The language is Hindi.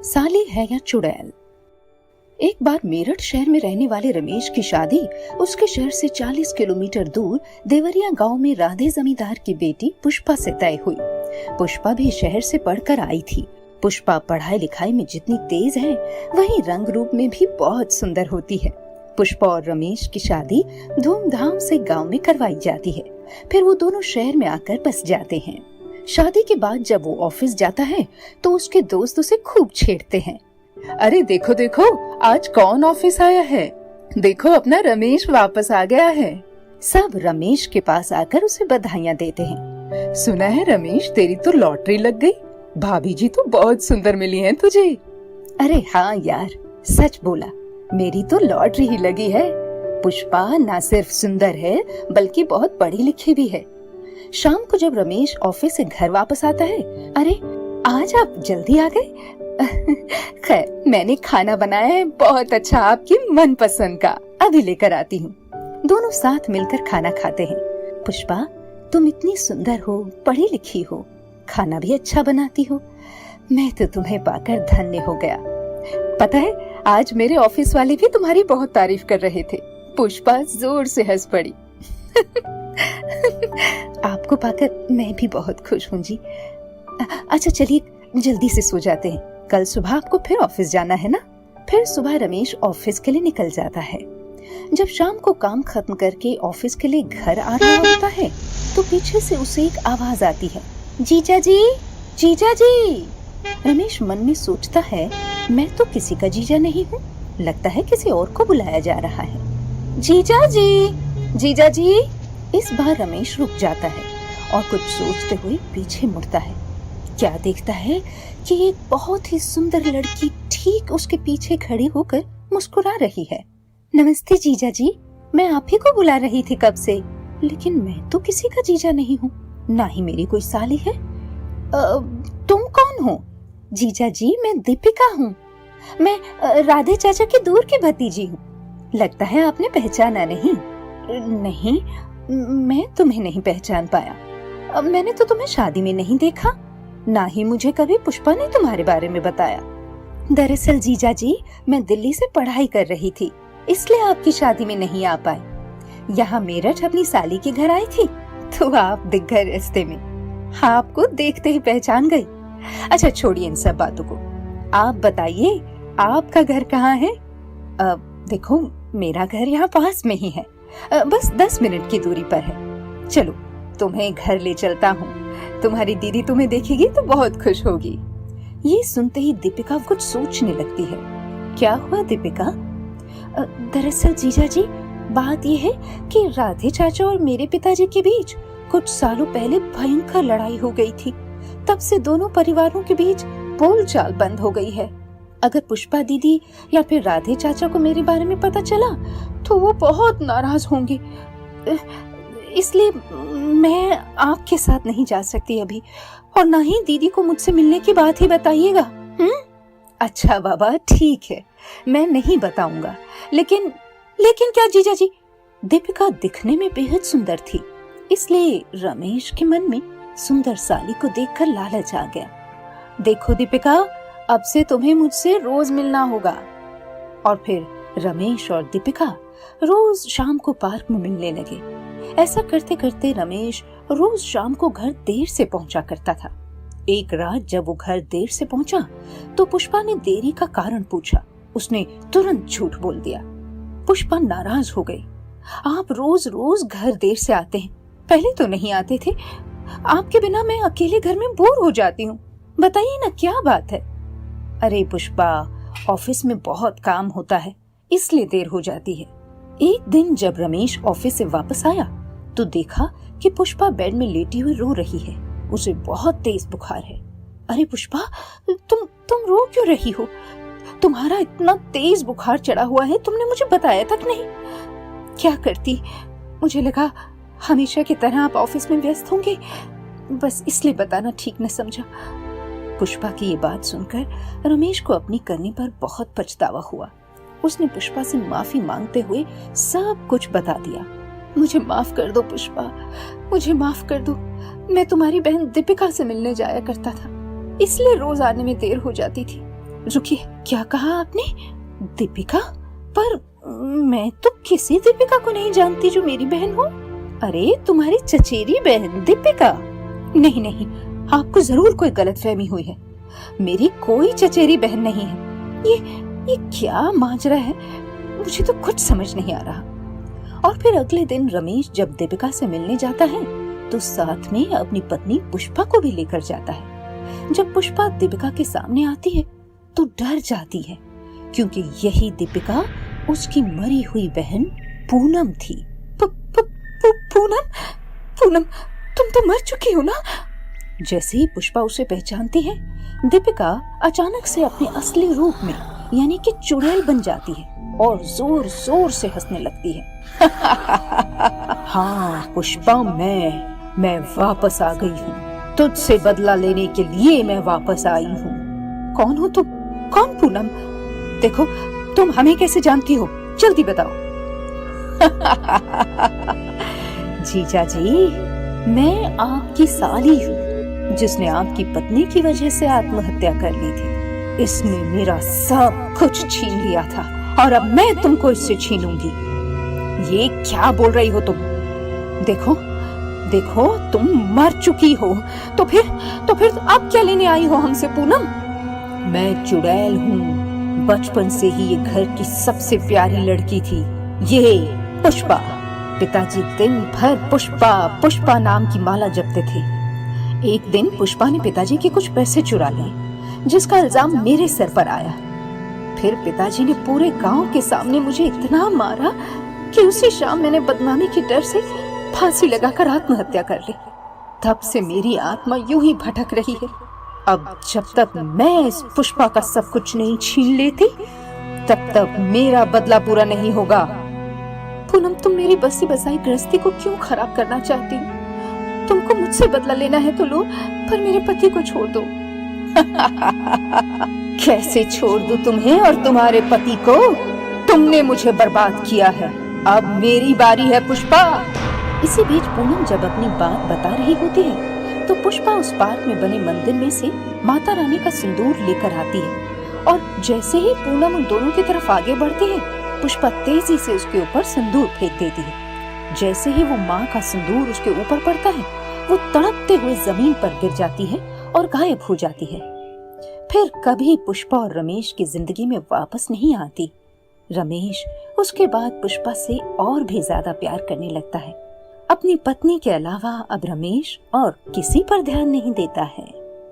साली है या चुड़ैल। एक बार मेरठ शहर में रहने वाले रमेश की शादी उसके शहर से 40 किलोमीटर दूर देवरिया गांव में राधे जमींदार की बेटी पुष्पा से तय हुई। पुष्पा भी शहर से पढ़कर आई थी। पुष्पा पढ़ाई लिखाई में जितनी तेज है, वहीं रंग रूप में भी बहुत सुंदर होती है। पुष्पा और रमेश की शादी धूमधाम से गांव में करवाई जाती है। फिर वो दोनों शहर में आकर बस जाते हैं। शादी के बाद जब वो ऑफिस जाता है तो उसके दोस्त उसे खूब छेड़ते हैं। अरे देखो देखो, आज कौन ऑफिस आया है, देखो अपना रमेश वापस आ गया है। सब रमेश के पास आकर उसे बधाइयाँ देते हैं। सुना है रमेश, तेरी तो लॉटरी लग गई, भाभी जी तो बहुत सुंदर मिली हैं तुझे। अरे हाँ यार, सच बोला, मेरी तो लॉटरी ही लगी है। पुष्पा न सिर्फ सुंदर है बल्कि बहुत पढ़ी लिखी भी है। शाम को जब रमेश ऑफिस से घर वापस आता है, अरे आज आप जल्दी आ गए। खैर, मैंने खाना बनाया है बहुत अच्छा, आपकी मनपसंद का, अभी लेकर आती हूँ। दोनों साथ मिलकर खाना खाते हैं। पुष्पा, तुम इतनी सुंदर हो, पढ़ी लिखी हो, खाना भी अच्छा बनाती हो, मैं तो तुम्हें पाकर धन्य हो गया। पता है, आज मेरे ऑफिस वाले भी तुम्हारी बहुत तारीफ कर रहे थे। पुष्पा जोर से हंस पड़ी। आपको पाकर मैं भी बहुत खुश हूँ जी। अच्छा चलिए जल्दी से सो जाते हैं, कल सुबह आपको फिर ऑफिस जाना है ना। फिर सुबह रमेश ऑफिस के लिए निकल जाता है। जब शाम को काम खत्म करके ऑफिस के लिए घर आ रहा होता है तो पीछे से उसे एक आवाज आती है, जीजा जी, जीजा जी। रमेश मन में सोचता है, मैं तो किसी का जीजा नहीं हूँ, लगता है किसी और को बुलाया जा रहा है। जीजा जी, जीजा जी। इस बार रमेश रुक जाता है और कुछ सोचते हुए पीछे मुड़ता है। क्या देखता है कि एक बहुत ही सुंदर लड़की ठीक उसके पीछे खड़ी होकर मुस्कुरा रही है। नमस्ते जीजा जी, मैं आप ही को बुला रही थी कब से, लेकिन मैं तो किसी का जीजा नहीं हूँ, ना ही मेरी कोई साली है। तुम कौन हो? जीजा जी, मैं दीपिका हूँ, मैं राधे चाचा की दूर की भतीजी हूँ। लगता है आपने पहचाना नहीं। नहीं, मैं तुम्हें नहीं पहचान पाया। मैंने तो तुम्हें शादी में नहीं देखा, ना ही मुझे कभी पुष्पा ने तुम्हारे बारे में बताया। दरअसल जीजा जी, मैं दिल्ली से पढ़ाई कर रही थी, इसलिए आपकी शादी में नहीं आ पाई। यहाँ मेरठ अपनी साली के घर आई थी तो आप दिख गए रास्ते में। आपको देखते ही पहचान गई। अच्छा छोड़िए इन सब बातों को, आप बताइए आपका घर कहाँ है? देखो, मेरा घर यहाँ पास में ही है, बस 10 मिनट की दूरी पर है। चलो तुम्हें घर ले चलता हूँ, तुम्हारी दीदी तुम्हें देखेगी तो बहुत खुश होगी। ये सुनते ही दीपिका कुछ सोचने लगती है। क्या हुआ दीपिका? दरअसल जीजा जी, बात ये है कि राधे चाचा और मेरे पिताजी के बीच कुछ सालों पहले भयंकर लड़ाई हो गई थी। तब से दोनों परिवारों के बीच बोलचाल बंद हो गई है। अगर पुष्पा दीदी या फिर राधे चाचा को मेरे बारे में पता चला तो वो बहुत नाराज होंगे, इसलिए मैं आपके साथ नहीं जा सकती अभी, और ना ही दीदी को मुझसे मिलने की बात ही बताइएगा। अच्छा बाबा, ठीक है, मैं नहीं बताऊंगा, लेकिन क्या जीजा जी? दीपिका दिखने में बेहद सुंदर थी, इसलिए रमेश के मन में सुंदर साली को देखकर लालच आ गया। देखो दीपिका, अब से तुम्हें मुझसे रोज मिलना होगा। और फिर रमेश और दीपिका रोज शाम को पार्क में मिलने लगे। ऐसा करते करते रमेश रोज शाम को घर देर से पहुंचा करता था। एक रात जब वो घर देर से पहुंचा तो पुष्पा ने देरी का कारण पूछा। उसने तुरंत झूठ बोल दिया। पुष्पा नाराज हो गई। आप रोज रोज घर देर से आते हैं, पहले तो नहीं आते थे, आपके बिना मैं अकेले घर में बोर हो जाती हूँ, बताइए ना क्या बात है? अरे पुष्पा, ऑफिस में बहुत काम होता है, इसलिए देर हो जाती है। एक दिन जब रमेश ऑफिस से वापस आया तो देखा कि पुष्पा बेड में लेटी हुई रो रही है। उसे बहुत तेज बुखार है। अरे पुष्पा, तुम रो क्यों रही हो? तुम्हारा इतना तेज बुखार चढ़ा हुआ है, तुमने मुझे बताया तक नहीं। क्या करती, मुझे लगा हमेशा की तरह आप ऑफिस में व्यस्त होंगे, बस इसलिए बताना ठीक न समझा। पुष्पा की ये बात सुनकर रमेश को अपनी करने पर बहुत पछतावा हुआ। उसने पुष्पा से माफी मांगते हुए सब कुछ बता दिया। मुझे माफ कर दो पुष्पा, मुझे माफ कर दो, मैं तुम्हारी बहन दीपिका से मिलने जाया करता था, इसलिए रोज आने में देर हो जाती थी। रुकिए, क्या कहा आपने? दीपिका? पर मैं तो किसी दीपिका को नहीं जानती जो मेरी बहन हो। अरे तुम्हारी चचेरी बहन दीपिका? नहीं नहीं, आपको जरूर कोई गलतफहमी हुई है। मेरी कोई चचेरी बहन नहीं है। ये क्या माजरा है, मुझे तो कुछ समझ नहीं आ रहा। और फिर अगले दिन रमेश जब दीपिका से मिलने जाता है तो साथ में अपनी पत्नी पुष्पा को भी लेकर जाता है। जब पुष्पा दीपिका के सामने आती है तो डर जाती है, क्योंकि यही दीपिका उसकी मरी हुई बहन पूनम थी। पूनम? पूनम, तुम तो मर चुकी हो ना? जैसे ही पुष्पा उसे पहचानती है, दीपिका अचानक से अपने असली रूप में यानी कि चुड़ैल बन जाती है और जोर जोर से हंसने लगती है। हाँ पुष्पा, मैं वापस आ गई हूँ। तुझसे बदला लेने के लिए मैं वापस आई हूँ। कौन हो तुम? कौन पूनम? देखो, तुम हमें कैसे जानती हो? जल्दी बताओ। जीजा जी, मैं आपकी साली हूँ, जिसने आपकी पत्नी की वजह से आत्महत्या कर ली थी। इसने मेरा सब कुछ छीन लिया था और अब मैं तुमको इससे छीनूंगी। ये क्या बोल रही हो तुम? देखो देखो, तुम मर चुकी हो। तो फिर अब क्या लेने आई हो हमसे पूनम? मैं चुड़ैल हूँ। बचपन से ही ये घर की सबसे प्यारी लड़की थी, ये पुष्पा। पिताजी दिन भर पुष्पा पुष्पा नाम की माला जपते थे। एक दिन पुष्पा ने पिताजी के कुछ पैसे चुरा लिए, जिसका इल्जाम मेरे सर पर आया। फिर पिताजी ने पूरे गांव के सामने मुझे इतना मारा कि उसी शाम मैंने बदनामी के डर से फांसी लगाकर आत्महत्या कर ली। तब से मेरी आत्मा यूं ही भटक रही है। अब जब तक मैं इस पुष्पा का सब कुछ नहीं छीन लेती, तब तक मेरा बदला पूरा नहीं होगा। पूनम, तुम मेरी बसी बसाई गृहस्थी को क्यों खराब करना चाहती हो? तुमको मुझसे बदला लेना है तो लो, पर मेरे पति को छोड़ दो। कैसे छोड़ दूं तुम्हें और तुम्हारे पति को? तुमने मुझे बर्बाद किया है, अब मेरी बारी है पुष्पा। इसी बीच पूनम जब अपनी बात बता रही होती है तो पुष्पा उस पार्क में बने मंदिर में से माता रानी का सिंदूर लेकर आती है। और जैसे ही पूनम उन दोनों की तरफ आगे बढ़ती है, पुष्पा तेजी से उसके ऊपर सिंदूर फेंक देती है। जैसे ही वो माँ का सिंदूर उसके ऊपर पड़ता है, वो तड़पते हुए जमीन पर गिर जाती है और गायब हो जाती है। फिर कभी पुष्पा और रमेश की जिंदगी में वापस नहीं आती। रमेश उसके बाद पुष्पा से और भी ज्यादा प्यार करने लगता है। अपनी पत्नी के अलावा अब रमेश और किसी पर ध्यान नहीं देता है।